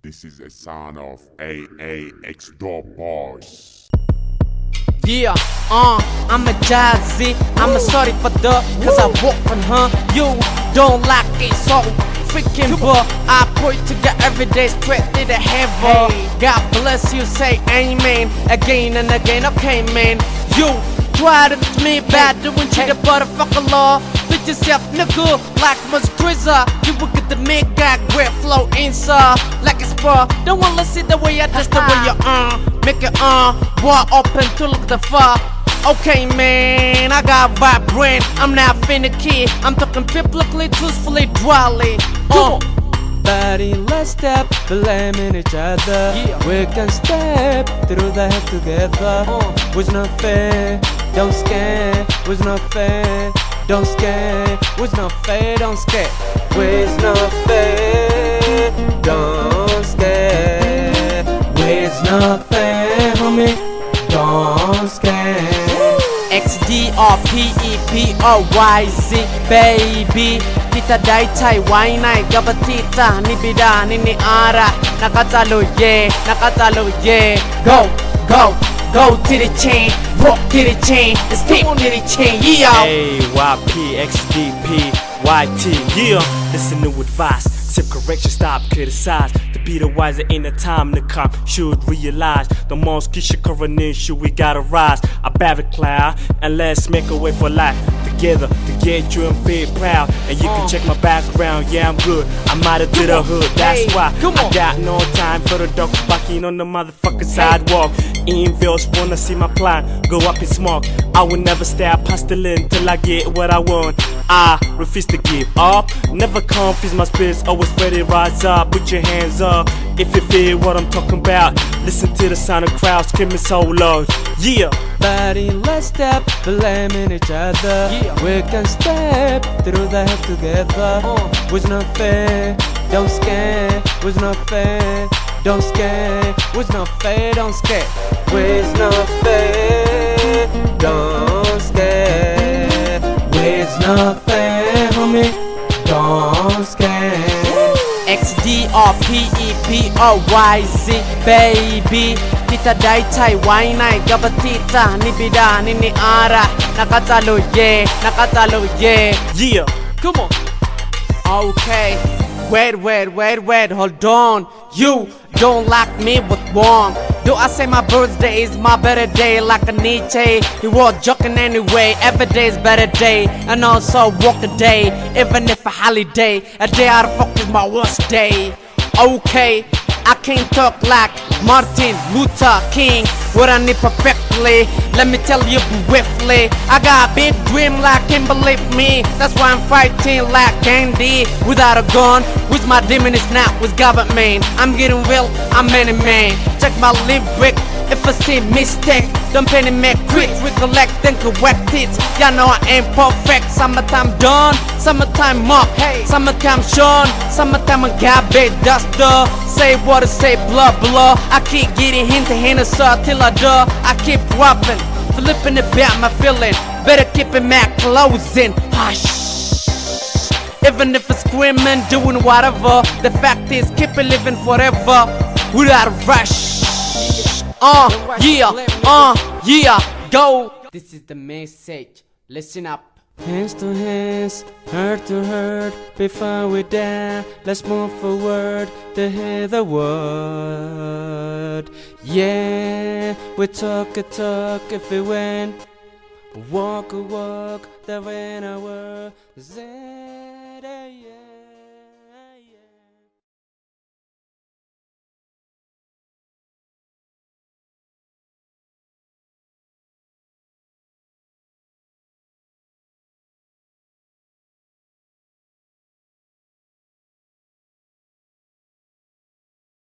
This is a sound of xdope boys. Yeah, I'm a jazzy. I'm a sorry for cause I walk on her. You don't like it, so freaking but I pray to God every day straight to the heaven. God bless you, say amen again and again. Okay, man, you try to teach me bad, doing to the motherfucker law. Fit yourself, nigga, like much drizzer. You will get the make got great flow inside like a spur. Don't wanna see the way I just the way you make it boy open to look the far. Okay, man, I got vibrant. I'm not finicky. I'm talking biblically, truthfully, dryly. Body, let's step, blaming each other. We can step through the head together. Was not fair, don't scare. Was not fair, don't scare. Was not fair, don't scare. Was not fair, don't scare. Was not fair, homie, don't scare. xdope baby. Tita dai chai wai nai gabatita ni bida ni ni ara nakatalo yeah. Go to the chain, walk to the chain, and stick to the chain, yeah. AYP, XDP, YT, yeah. Listen to advice, sip correction, stop, criticize. To be the wiser in the time to come, should realize the most should coronation, we gotta rise. I bear cloud and let's make a way for life together to get you and feel proud. And you can check my background, yeah, I'm good. I'm out of the hood, that's why I got no time for the dog barking on the motherfucking sidewalk. Envious wanna see my plan go up in smoke. I will never stop hustling till I get what I want. I refuse to give up, never confuse my spirits, always ready to rise up. Put your hands up if you feel what I'm talking about. Listen to the sound of crowds screaming so loud, yeah. Body, let's step, blaming each other. We can step through the head together. Was not fair, don't scare. Was not fair, don't scare. Was not fair, don't scare. Was not fair, don't scare. Was not fair, homie, don't scare. xdope baby. Tita dai chai wai nai gabatita ni bida ni ni ara nakatalo yeah. Yeah, Come on. Okay. Wait, hold on. You don't like me with warm. Do I say my birthday is my better day like a Nietzsche? He was joking anyway, every day is better day. And also walk the day, even if a holiday. A day out of fuck is my worst day. Okay, I can't talk like Martin Luther King. What I need perfectly, let me tell you briefly. I got a big dream like can't believe me. That's why I'm fighting like Candy. Without a gun, with my demon is not with government. I'm getting real, I'm many man. Check my lyric, if I see mistake, don't panic, make quick, recollect and correct it. Y'all know I ain't perfect. Summertime done, summertime up, hey. Summertime shone, summertime I got big duster. Say what I say, blah blah. I keep getting hint to hand till I die. I keep rapping, flipping about my feeling. Better keep it my closing. Hush. Even if it's screaming, doing whatever. The fact is, keep it living forever without a rush. Yeah, go. This is the message. Listen up. Hands to hands, heart to heart. Before we die, let's move forward to hear the word. Yeah, we talk a talk if we win. Walk a walk, the winner word. Yeah.